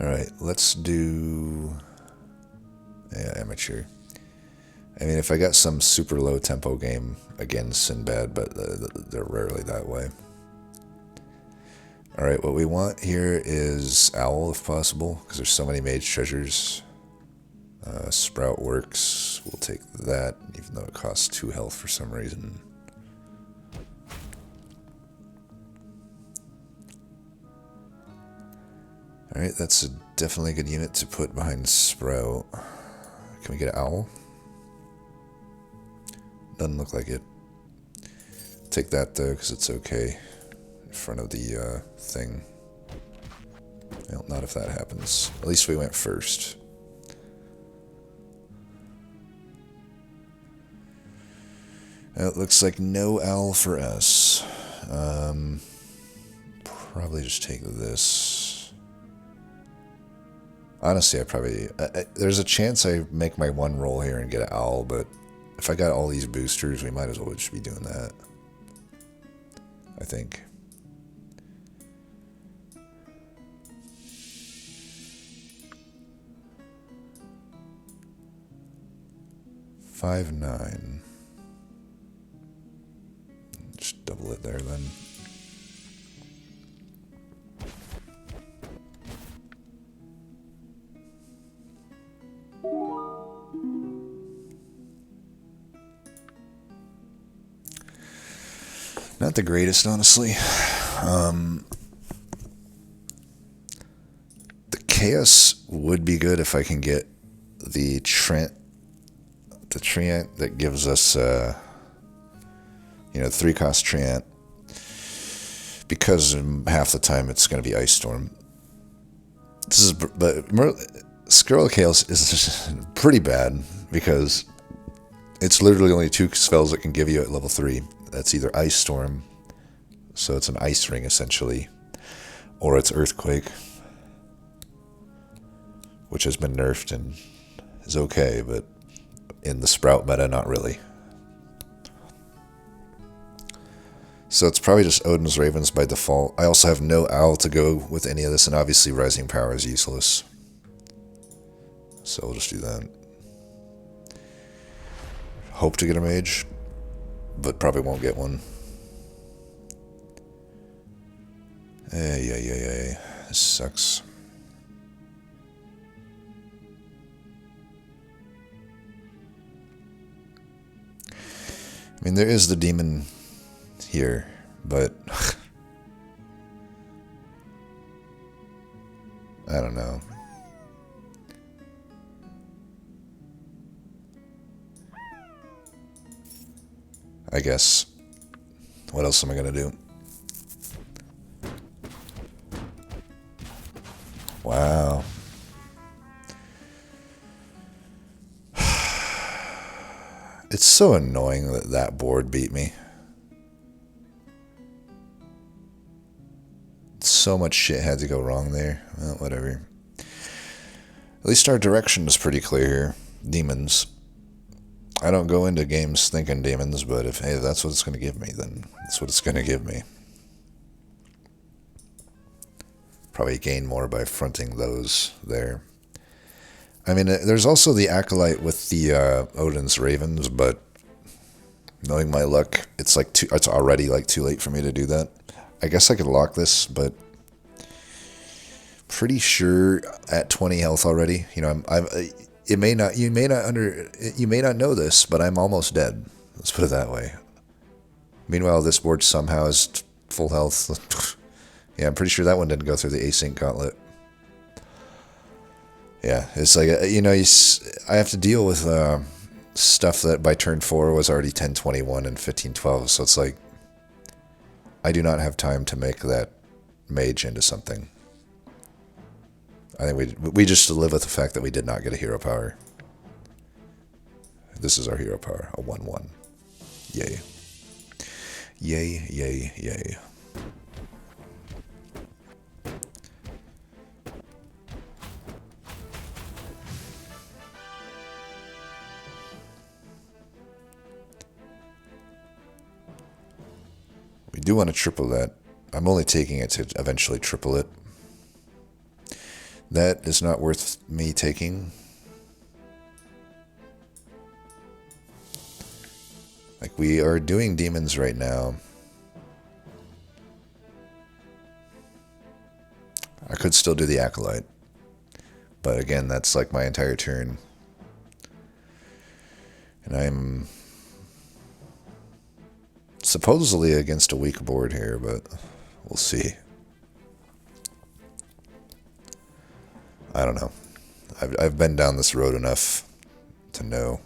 Alright, let's do... Yeah, amateur. I mean, if I got some super low tempo game, again, Sinbad, but they're rarely that way. Alright, what we want here is Owl, if possible, because there's so many mage treasures. Sprout works. We'll take that, even though it costs 2 health for some reason. Alright, that's definitely a good unit to put behind Sprout. Can we get an Owl? Doesn't look like it. Take that though, because it's okay in front of the thing. Well, not if that happens. At least we went first. It looks like no owl for us. Probably just take this. Honestly, I probably... there's a chance I make my one roll here and get an owl, but if I got all these boosters, we might as well just be doing that. I think. $5.9. Just double it there then. Not the greatest, honestly. The Chaos would be good if I can get the Treant that gives us, 3-cost Treant, because half the time it's going to be Ice Storm. But Skirl Chaos is just pretty bad, because it's literally only 2 spells it can give you at level 3. That's either Ice Storm, so it's an Ice Ring essentially, or it's Earthquake, which has been nerfed and is okay, but in the Sprout meta, not really. So it's probably just Odin's Ravens by default. I also have no Owl to go with any of this, and obviously Rising Power is useless. So we'll just do that. Hope to get a mage, but probably won't get one. This sucks. I mean, there is the demon here, but I don't know. I guess. What else am I gonna do? Wow. It's so annoying that that board beat me. So much shit had to go wrong there. Well, whatever. At least our direction is pretty clear here. Demons. I don't go into games thinking demons, but if, hey, that's what it's going to give me, then that's what it's going to give me. Probably gain more by fronting those there. I mean, there's also the Acolyte with the Odin's Ravens, but knowing my luck, it's already like too late for me to do that. I guess I could lock this, but pretty sure at 20 health already. You know, you may not know this, but I'm almost dead. Let's put it that way. Meanwhile, this board somehow is full health. Yeah, I'm pretty sure that one didn't go through the async gauntlet. Yeah, it's like, I have to deal with stuff that by turn 4 was already 10-21 and 15-12, so it's like, I do not have time to make that mage into something. I think we just live with the fact that we did not get a hero power. This is our hero power, a 1/1. Yay. Yay, yay, yay. We do want to triple that. I'm only taking it to eventually triple it. That is not worth me taking. Like, we are doing demons right now. I could still do the Acolyte. But again, that's like my entire turn. And I'm supposedly against a weak board here, but we'll see. I don't know. I've been down this road enough to know.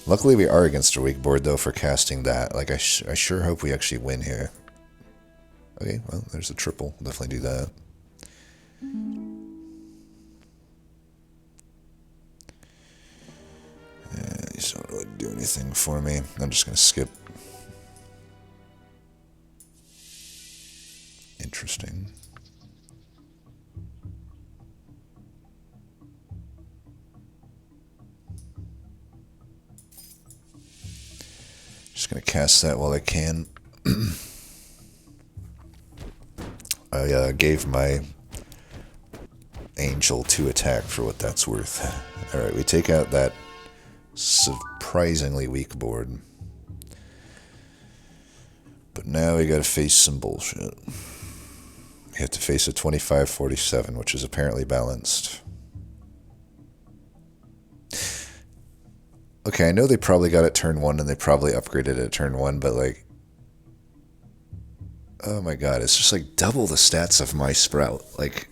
Luckily, we are against a weak board, though, for casting that. Like, I sure hope we actually win here. Okay, well, there's a triple. Definitely do that. Yeah, these don't really do anything for me. I'm just going to skip. Interesting. Just going to cast that while I can. I gave my angel 2 attack for what that's worth. Alright, we take out that surprisingly weak board. But now we gotta face some bullshit. We have to face a 25-47, which is apparently balanced. Okay, I know they probably got it turn 1 and they probably upgraded it at turn 1, but like... Oh my god, it's just like double the stats of my Sprout. Like...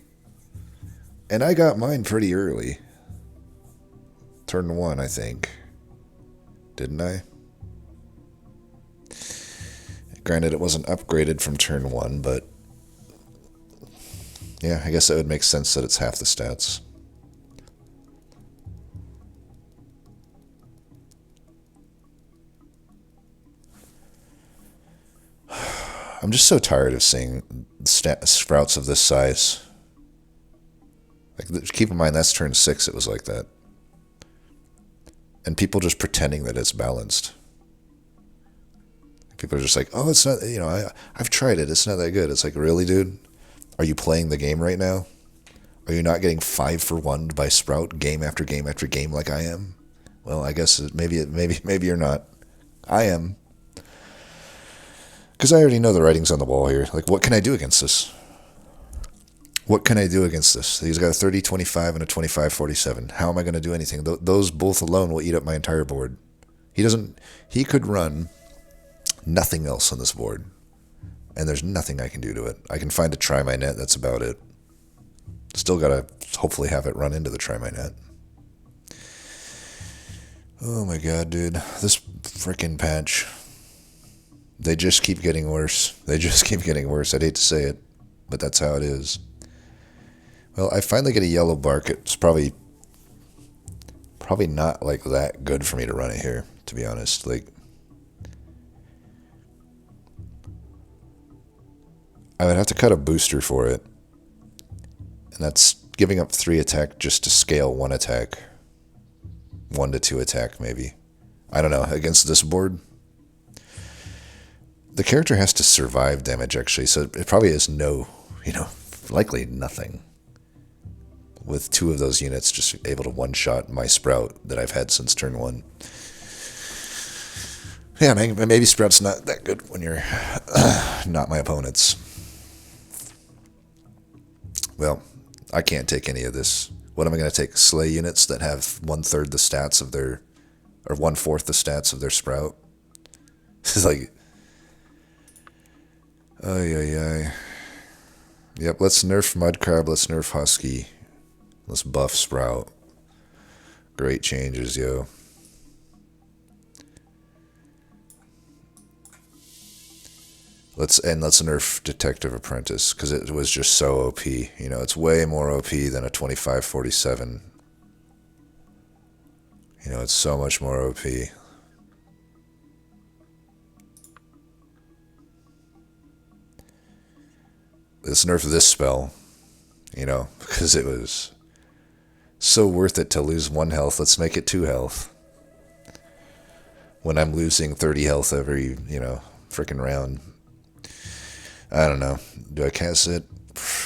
And I got mine pretty early. Turn 1, I think. Didn't I? Granted, it wasn't upgraded from turn 1, but... Yeah, I guess that would make sense that it's half the stats. I'm just so tired of seeing sprouts of this size. Like, keep in mind, that's turn 6, it was like that. And people just pretending that it's balanced. People are just like, oh, it's not, you know, I've tried it, it's not that good. It's like, really, dude? Are you playing the game right now? Are you not getting 5 for 1 by Sprout game after game after game like I am? Well, I guess maybe you're not. I am. Because I already know the writing's on the wall here. Like, what can I do against this? What can I do against this? He's got a 30-25 and a 25-47. How am I going to do anything? Those both alone will eat up my entire board. He could run nothing else on this board. And there's nothing I can do to it. I can find a Try My Net, that's about it. Still gotta hopefully have it run into the Try My Net. Oh my god, dude. This frickin' patch. They just keep getting worse. They just keep getting worse. I'd hate to say it, but that's how it is. Well, I finally get a yellow bark. It's probably not like that good for me to run it here, to be honest. Like, I would have to cut a booster for it. And that's giving up 3 attack just to scale 1 attack. 1 to 2 attack, maybe. I don't know. Against this board, the character has to survive damage, actually. So it probably is likely nothing. With 2 of those units just able to one-shot my Sprout that I've had since turn 1. Yeah, maybe Sprout's not that good when you're not my opponents. Well, I can't take any of this. What am I going to take? Slay units that have 1/3 the stats of their... Or 1/4 the stats of their Sprout? It's like... Ay. Yep, let's nerf Mudcrab, let's nerf Husky. Let's buff Sprout. Great changes, yo. Let's nerf Detective Apprentice, because it was just so OP. You know, it's way more OP than a 25-47. You know, it's so much more OP. Let's nerf this spell, you know, because it was so worth it to lose 1 health. Let's make it 2 health. When I'm losing 30 health every, frickin' round. I don't know. Do I cast it?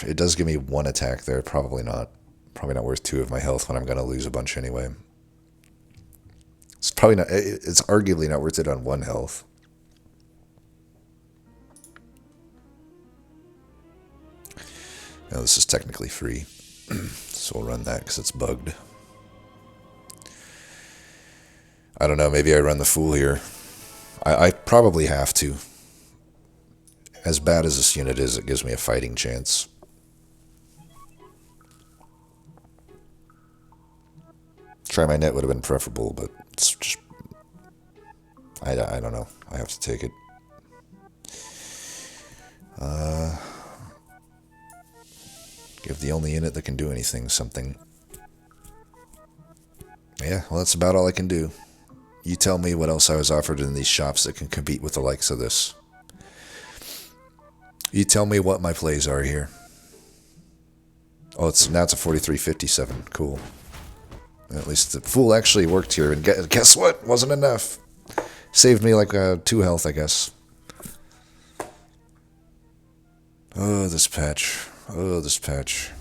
It does give me one attack there. Probably not. Probably not worth 2 of my health when I'm going to lose a bunch anyway. It's probably not. It's arguably not worth it on 1 health. Now this is technically free, so we'll run that because it's bugged. I don't know. Maybe I run the Fool here. I probably have to. As bad as this unit is, it gives me a fighting chance. Try my net would have been preferable, but it's just... I don't know. I have to take it. Give the only unit that can do anything something. Yeah, well, that's about all I can do. You tell me what else I was offered in these shops that can compete with the likes of this. You tell me what my plays are here. Oh, now it's a 43.57. Cool. At least the Fool actually worked here, and guess what? Wasn't enough. Saved me like 2 health, I guess. Oh, this patch. Oh, this patch.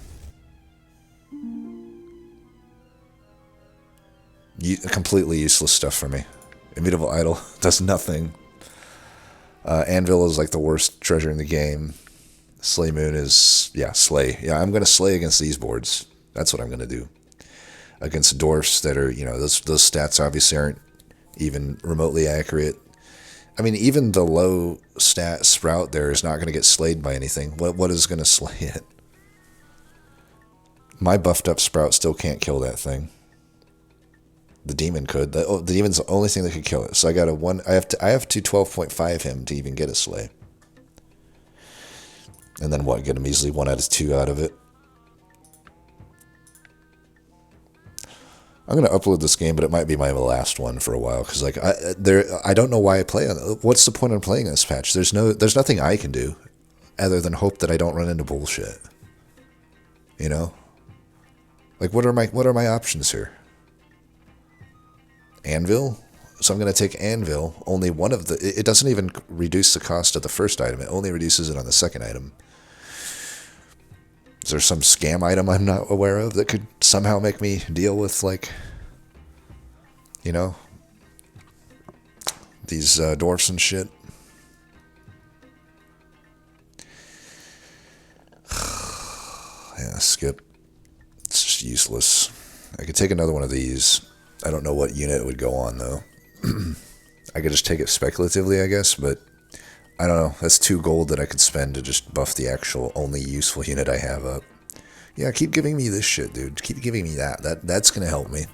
Completely useless stuff for me. Immutable Idol does nothing. Anvil is like the worst treasure in the game. Slay Moon is... Yeah, Slay. Yeah, I'm going to Slay against these boards. That's what I'm going to do. Against dwarfs that are, you know, those stats obviously aren't even remotely accurate. I mean, even the low stat Sprout there is not going to get slayed by anything. What is going to slay it? My buffed up Sprout still can't kill that thing. The demon could. The demon's the only thing that could kill it. So I got a 1. I have to 12.5 him to even get a slay. And then what? Get a measly 1 out of 2 out of it. I'm going to upload this game, but it might be my last one for a while because like I don't know why I play on it. What's the point of playing this patch? There's nothing I can do other than hope that I don't run into bullshit. You know? Like what are my options here? Anvil? So I'm going to take Anvil. Only one of the... It doesn't even reduce the cost of the first item. It only reduces it on the second item. Is there some scam item I'm not aware of that could somehow make me deal with, like... You know? These dwarfs and shit? Yeah, skip. It's just useless. I could take another one of these. I don't know what unit it would go on, though. I could just take it speculatively, I guess, but I don't know. That's 2 gold that I could spend to just buff the actual only useful unit I have up. Yeah, keep giving me this shit, dude. Keep giving me that. That's going to help me.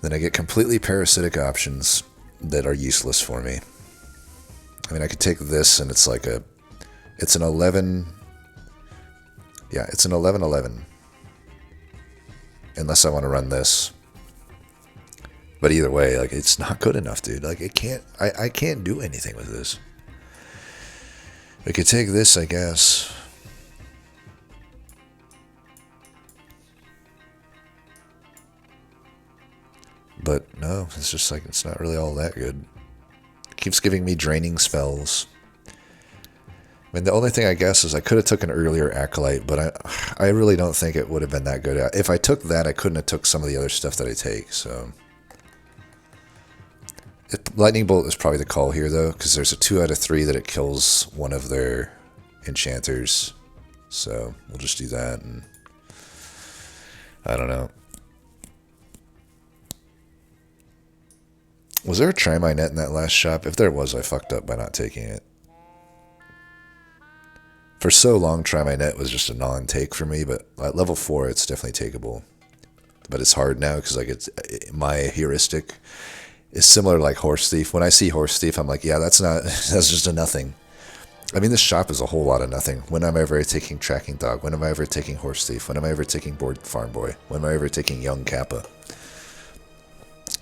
Then I get completely parasitic options that are useless for me. I mean, I could take this, and it's like a... It's an 11... Yeah, it's an 11-11. Unless I want to run this. But either way, like, it's not good enough, dude. Like, it can't... I can't do anything with this. We could take this, I guess. But no, it's just like, it's not really all that good. It keeps giving me draining spells. I mean, the only thing I guess is I could have took an earlier Acolyte, but I really don't think it would have been that good. If I took that, I couldn't have took some of the other stuff that I take, so... Lightning Bolt is probably the call here, though, because there's a 2 out of 3 that it kills one of their enchanters. So, we'll just do that, and... I don't know. Was there a Try My Net in that last shop? If there was, I fucked up by not taking it. For so long, Try My Net was just a non-take for me, but at level 4, it's definitely takeable. But it's hard now, because like my heuristic is similar to like Horse Thief. When I see Horse Thief, I'm like, yeah, that's just a nothing. I mean, this shop is a whole lot of nothing. When am I ever taking Tracking Dog? When am I ever taking Horse Thief? When am I ever taking Board Farm Boy? When am I ever taking Young Kappa?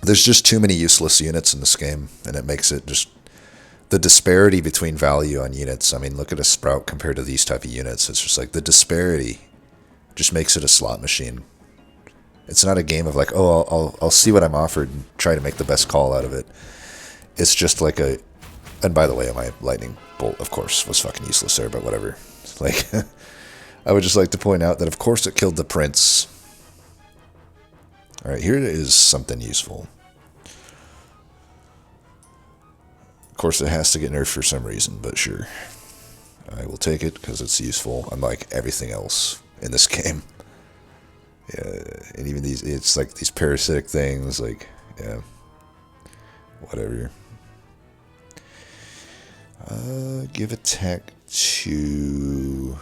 There's just too many useless units in this game, and it makes it just... The disparity between value on units, I mean, look at a Sprout compared to these type of units. It's just like the disparity just makes it a slot machine. It's not a game of like, oh, I'll see what I'm offered and try to make the best call out of it. It's just like a... And by the way, my Lightning Bolt, of course, was fucking useless there, but whatever. Like, I would just like to point out that, of course, it killed the prince. Alright, here is something useful. Of course, it has to get nerfed for some reason, but sure. I will take it because it's useful, unlike everything else in this game. Yeah, and even these, it's like these parasitic things, like, yeah, whatever. Give attack to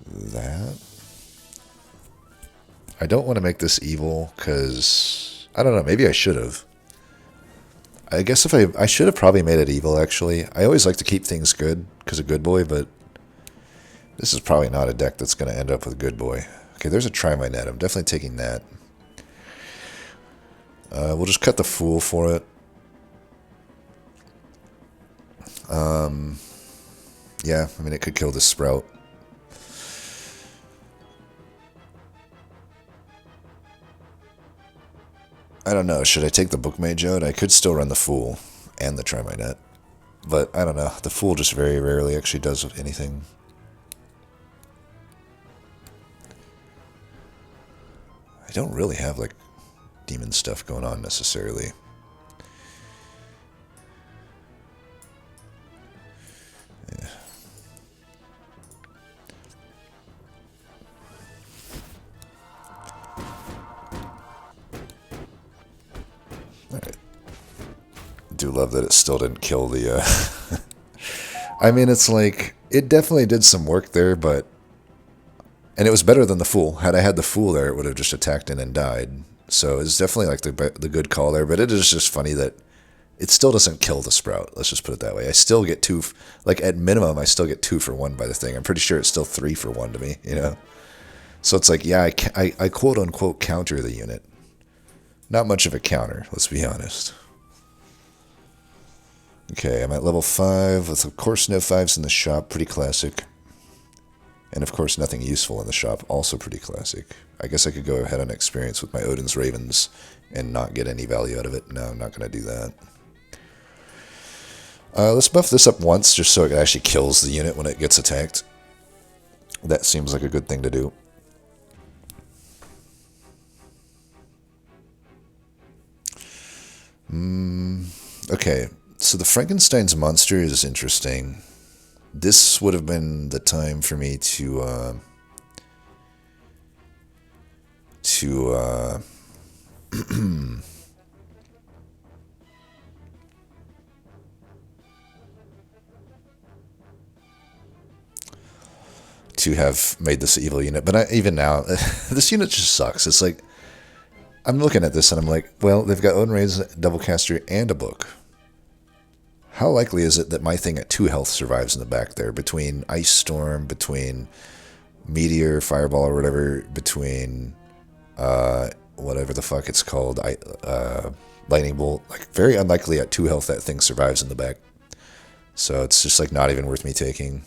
that. I don't want to make this evil, because, I don't know, maybe I should have. I guess if I should have probably made it evil, actually. I always like to keep things good, because of Good Boy, but this is probably not a deck that's going to end up with Good Boy. Okay, there's a Try My Net. I'm definitely taking that. We'll just cut the Fool for it. Yeah, I mean, it could kill this Sprout. I don't know. Should I take the Book Mage out? I could still run the Fool and the Try My Net. But, I don't know. The Fool just very rarely actually does anything. I don't really have, like, demon stuff going on necessarily. Yeah. Alright. I do love that it still didn't kill the, I mean, it's like, it definitely did some work there, but... And it was better than the Fool. Had I had the Fool there, it would have just attacked in and died. So it's definitely like the good call there, but it is just funny that it still doesn't kill the Sprout. Let's just put it that way. I still get 2, like at minimum, I still get 2 for 1 by the thing. I'm pretty sure it's still 3 for 1 to me, you know? So it's like, yeah, I quote unquote counter the unit. Not much of a counter, let's be honest. Okay, I'm at level 5 with, of course, no 5s in the shop. Pretty classic. And, of course, nothing useful in the shop. Also pretty classic. I guess I could go ahead on experience with my Odin's Ravens and not get any value out of it. No, I'm not going to do that. Let's buff this up once just so it actually kills the unit when it gets attacked. That seems like a good thing to do. Okay, so the Frankenstein's monster is interesting. This would have been the time for me to have made this evil unit. But even now, this unit just sucks. It's like, I'm looking at this and I'm like, well, they've got Odin Rays, Doublecaster, and a book. How likely is it that my thing at 2 health survives in the back there? Between Ice Storm, between Meteor, Fireball, or whatever, between whatever the fuck it's called, Lightning Bolt. Like, very unlikely at 2 health that thing survives in the back. So it's just like not even worth me taking.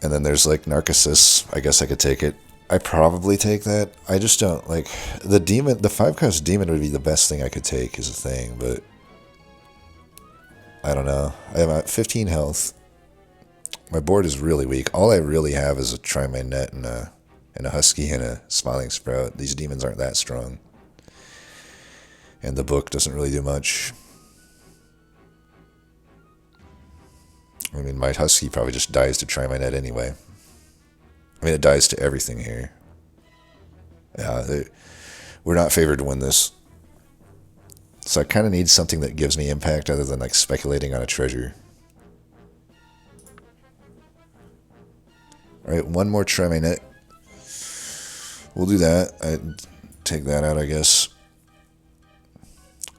And then there's like Narcissus. I guess I could take it. I probably take that. I just don't, like, the demon, the 5-cost demon would be the best thing I could take is a thing, but I don't know. I'm at 15 health. My board is really weak. All I really have is a Try My Net and a Husky and a Smiling Sprout. These demons aren't that strong. And the book doesn't really do much. I mean, my Husky probably just dies to Try My Net anyway. I mean, it dies to everything here. Yeah, we're not favored to win this. So I kind of need something that gives me impact other than like speculating on a treasure. Alright, one more Try My Net. We'll do that. I'd take that out, I guess.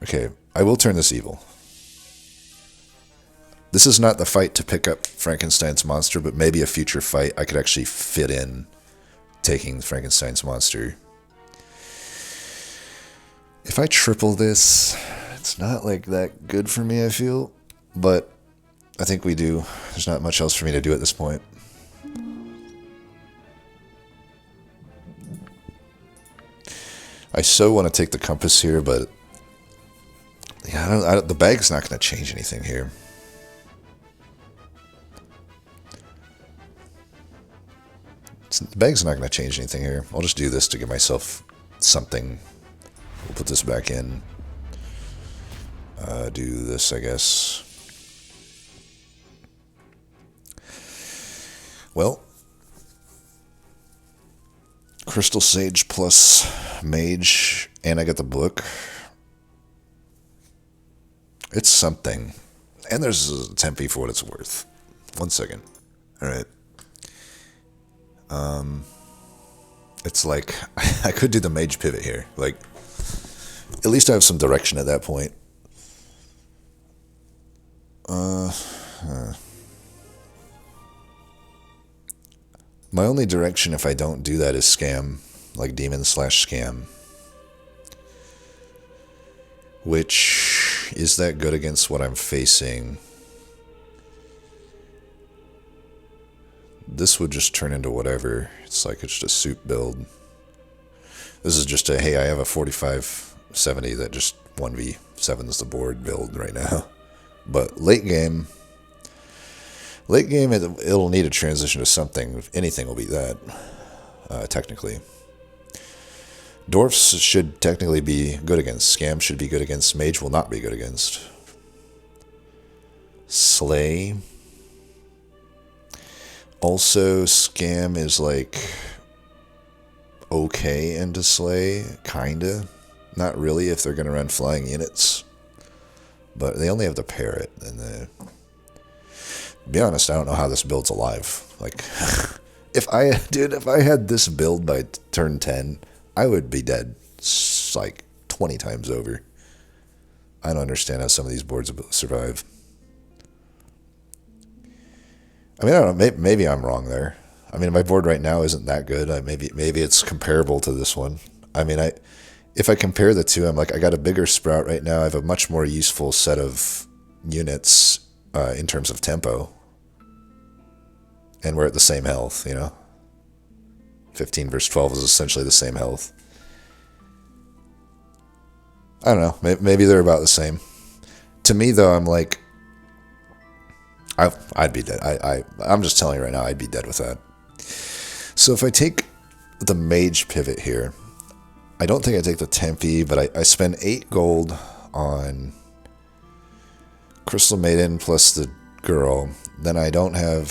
Okay, I will turn this evil. This is not the fight to pick up Frankenstein's monster, but maybe a future fight I could actually fit in taking Frankenstein's monster. If I triple this, it's not like that good for me, I feel. But I think we do. There's not much else for me to do at this point. I so want to take the compass here, but yeah, the bag's not going to change anything here. The bag's not going to change anything here. I'll just do this to give myself something. We'll put this back in. Do this, I guess. Well, Crystal Sage plus Mage, and I got the book. It's something. And there's a Tempe for what it's worth. 1 second. Alright. It's like, I could do the Mage pivot here. Like, at least I have some direction at that point. My only direction if I don't do that is scam. Like demon/scam. Which, is that good against what I'm facing? This would just turn into whatever. It's like it's just a suit build. This is just a, hey, I have a 45-70 that just 1v7s the board build right now. But late game, it'll need a transition to something. Anything will be that, technically. Dwarfs should technically be good against. Scam should be good against. Mage will not be good against. Slay. Also, Scam is like okay into Slay, kinda. Not really if they're going to run flying units. But they only have the Parrot. And to be honest, I don't know how this build's alive. Like, if I had this build by turn 10, I would be dead like 20 times over. I don't understand how some of these boards survive. I mean, I don't know. Maybe I'm wrong there. I mean, my board right now isn't that good. Maybe it's comparable to this one. I mean, if I compare the two, I'm like, I got a bigger sprout right now. I have a much more useful set of units in terms of tempo. And we're at the same health, you know? 15 versus 12 is essentially the same health. I don't know. Maybe they're about the same. To me, though, I'm like, I'd be dead. I'm just telling you right now, I'd be dead with that. So if I take the Mage pivot here, I don't think I take the Tempe, but I spend 8 gold on Crystal Maiden plus the girl. Then I don't have,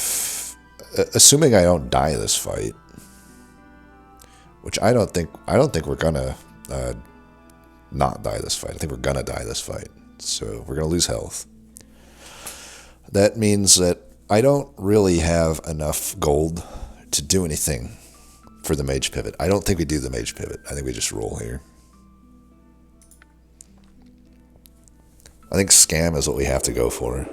assuming I don't die this fight, which I don't think we're gonna not die this fight. I think we're gonna die this fight. So we're gonna lose health. That means that I don't really have enough gold to do anything for the Mage pivot. I don't think we do the Mage pivot. I think we just roll here. I think scam is what we have to go for.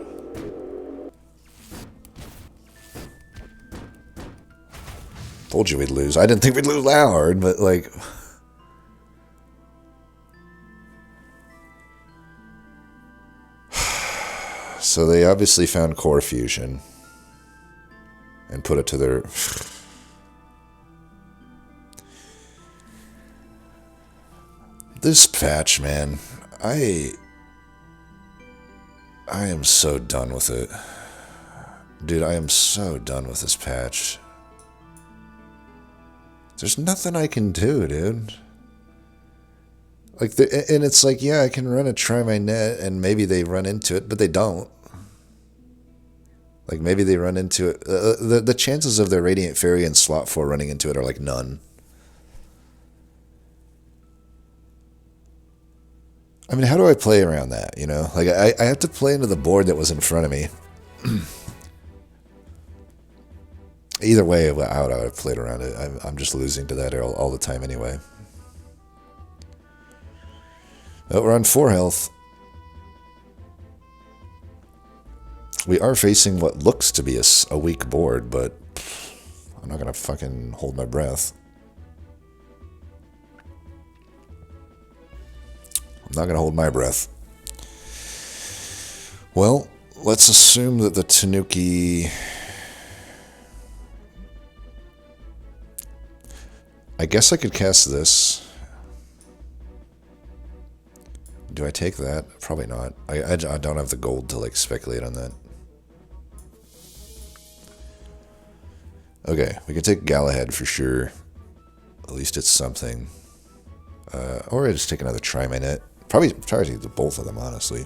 Told you we'd lose. I didn't think we'd lose that hard, but like... So they obviously found core fusion and put it to their... This patch, man, I am so done with it. Dude, I am so done with this patch. There's nothing I can do, dude. Like, and it's like, yeah, I can run a Try My Net, and maybe they run into it, but they don't. Like, maybe they run into it. The chances of their Radiant Fairy and slot 4 running into it are like none. I mean, how do I play around that, you know? Like, I have to play into the board that was in front of me. Either way, how would I have played around it? I'm just losing to that all the time anyway. Oh, we're on 4 health. We are facing what looks to be a weak board, but I'm not going to fucking hold my breath. I'm not going to hold my breath. Well, let's assume that the Tanuki... I guess I could cast this. Do I take that? Probably not. I don't have the gold to like speculate on that. Okay, we can take Galahad for sure. At least it's something. Or I just take another Try My Net. Probably try to take the both of them, honestly.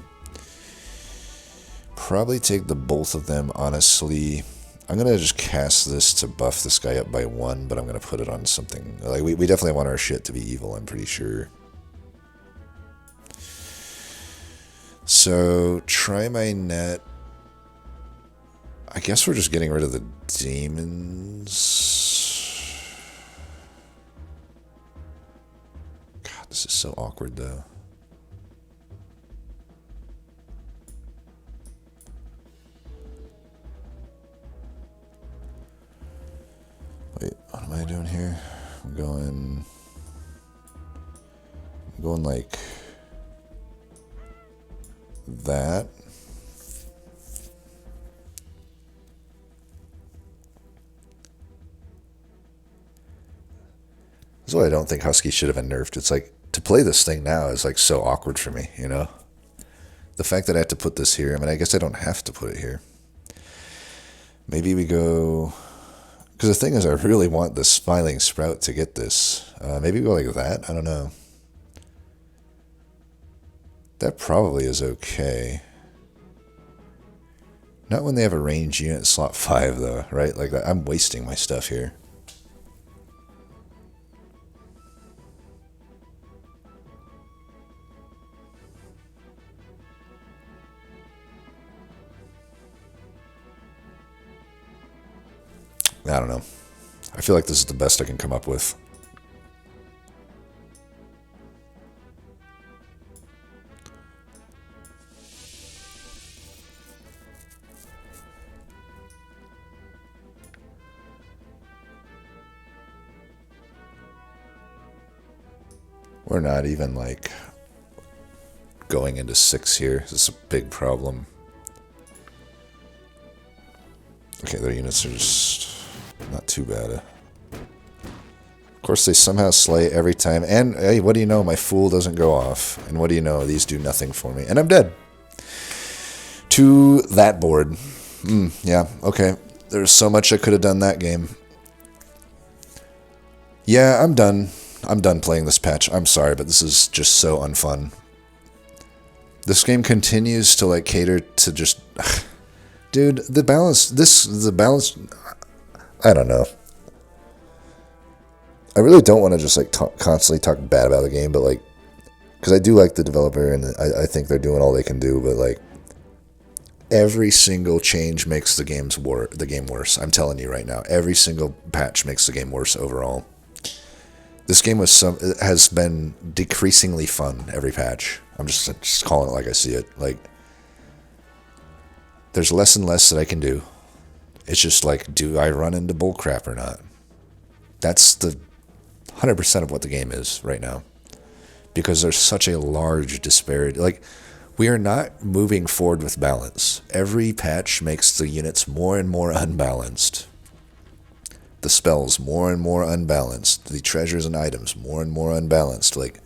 Probably take the both of them, honestly. I'm going to just cast this to buff this guy up by 1, but I'm going to put it on something. Like, we definitely want our shit to be evil, I'm pretty sure. So, Try My Net. I guess we're just getting rid of the demons. God, this is so awkward, though. Wait, what am I doing here? I'm going like that. That's why I don't think Husky should have been nerfed. It's like, to play this thing now is like so awkward for me, you know? The fact that I have to put this here, I mean, I guess I don't have to put it here. Maybe we go... Because the thing is, I really want the Smiling Sprout to get this. Maybe we go like that? I don't know. That probably is okay. Not when they have a range unit slot 5, though, right? Like, I'm wasting my stuff here. I don't know. I feel like this is the best I can come up with. We're not even, like, going into 6 here. This is a big problem. Okay, their units are just not too bad. Of course, they somehow slay every time. And, hey, what do you know? My Fool doesn't go off. And what do you know? These do nothing for me. And I'm dead. To that board. Yeah, okay. There's so much I could have done that game. Yeah, I'm done. I'm done playing this patch. I'm sorry, but this is just so unfun. This game continues to, like, cater to just... Dude, the balance... The balance... I don't know. I really don't want to just, like, constantly talk bad about the game, but, like... Because I do like the developer, and I think they're doing all they can do, but, like... Every single change makes the game worse. I'm telling you right now. Every single patch makes the game worse overall. This game has been decreasingly fun every patch. I'm just calling it like I see it. Like, there's less and less that I can do. It's just like, do I run into bullcrap or not? That's the 100% of what the game is right now. Because there's such a large disparity. Like, we are not moving forward with balance. Every patch makes the units more and more unbalanced. The spells more and more unbalanced. The treasures and items more and more unbalanced. Like,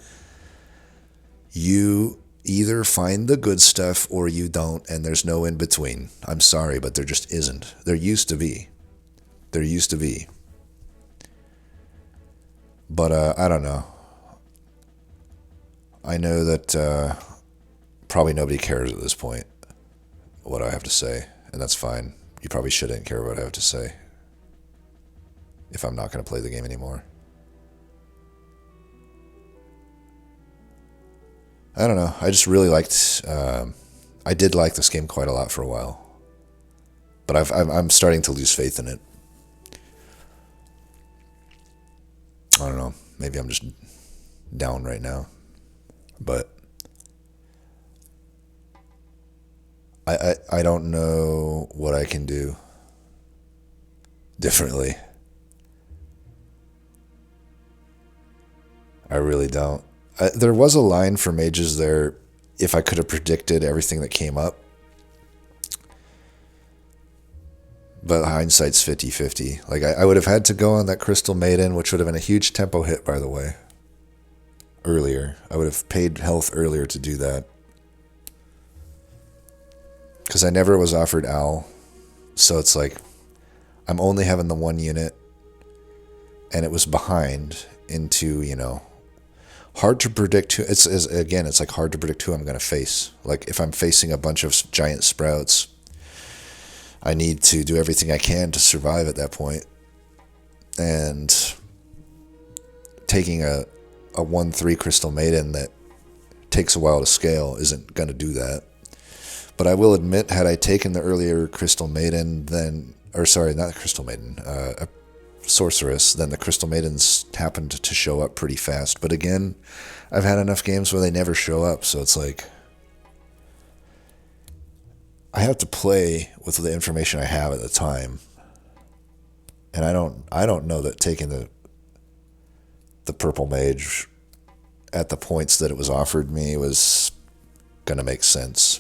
you either find the good stuff or you don't, and there's no in between. I'm sorry, but there just isn't. There used to be. There used to be. But I don't know. I know that probably nobody cares at this point what I have to say, and that's fine. You probably shouldn't care what I have to say if I'm not going to play the game anymore. I don't know. I just really liked... I did like this game quite a lot for a while. But I'm starting to lose faith in it. I don't know. Maybe I'm just down right now. But... I don't know what I can do differently. I really don't. There was a line for mages there, if I could have predicted everything that came up. But hindsight's 50-50. Like, I would have had to go on that Crystal Maiden, which would have been a huge tempo hit, by the way. Earlier. I would have paid health earlier to do that. Because I never was offered Owl. So it's like, I'm only having the one unit, and it was behind into, hard to predict who, it's like hard to predict who I'm going to face. Like if I'm facing a bunch of giant sprouts, I need to do everything I can to survive at that point. And taking a 1/3 Crystal Maiden that takes a while to scale isn't going to do that. But I will admit, had I taken the earlier Crystal Maiden, not Crystal Maiden, a Sorceress, then the Crystal Maidens happened to show up pretty fast. But again, I've had enough games where they never show up, so it's like I have to play with the information I have at the time. And I don't know that taking the Purple Mage at the points that it was offered me was going to make sense.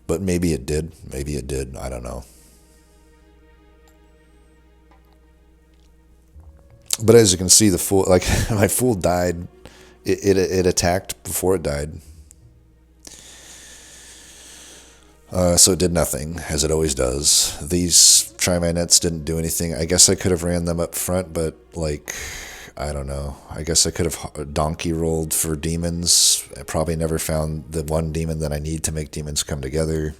But maybe it did. Maybe it did. I don't know. But as you can see, the fool, like my fool died. It attacked before it died. So it did nothing, as it always does. These Tri-Minets didn't do anything. I guess I could have ran them up front, but, like, I don't know. I guess I could have donkey rolled for demons. I probably never found the one demon that I need to make demons come together.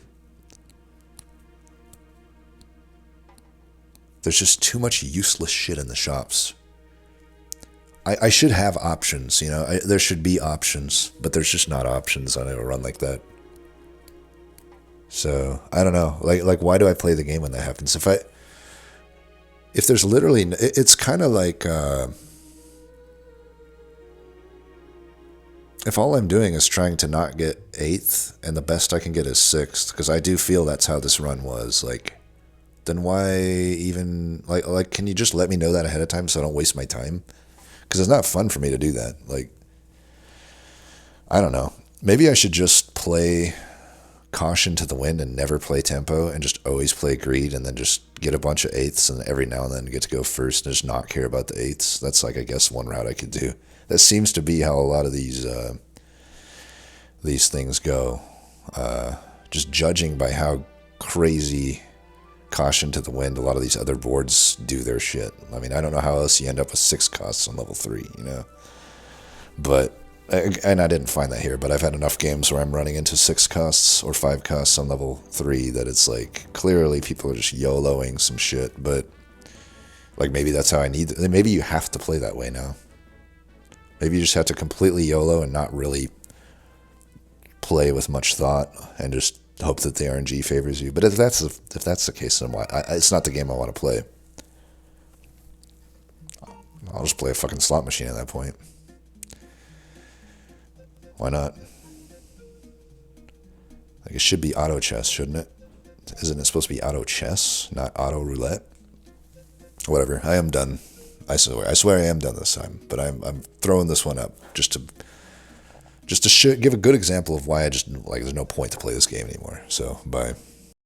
There's just too much useless shit in the shops. I should have options, there should be options, but there's just not options on a run like that. So, I don't know. Like why do I play the game when that happens? If there's literally, it's kind of like, if all I'm doing is trying to not get 8th, and the best I can get is 6th, because I do feel that's how this run was, like, then why even, like, can you just let me know that ahead of time so I don't waste my time? Because it's not fun for me to do that. Like, I don't know. Maybe I should just play Caution to the Wind and never play Tempo and just always play Greed and then just get a bunch of 8ths and every now and then get to go first and just not care about the 8ths. That's like, I guess, one route I could do. That seems to be how a lot of these things go. Just judging by how crazy Caution to the Wind, a lot of these other boards do their shit. I mean, I don't know how else you end up with 6 costs on level 3, But, and I didn't find that here, but I've had enough games where I'm running into 6 costs or 5 costs on level 3 that it's like, clearly people are just YOLOing some shit, but, like, maybe that's how I need, maybe you have to play that way now. Maybe you just have to completely YOLO and not really play with much thought and just hope that the RNG favors you. But if that's the case, then why? It's not the game I want to play. I'll just play a fucking slot machine at that point. Why not? Like, it should be auto chess, shouldn't it? Isn't it supposed to be auto chess, not auto roulette? Whatever. I am done. I swear I am done this time. But I'm throwing this one up just to give a good example of why I just, like, there's no point to play this game anymore. So, bye.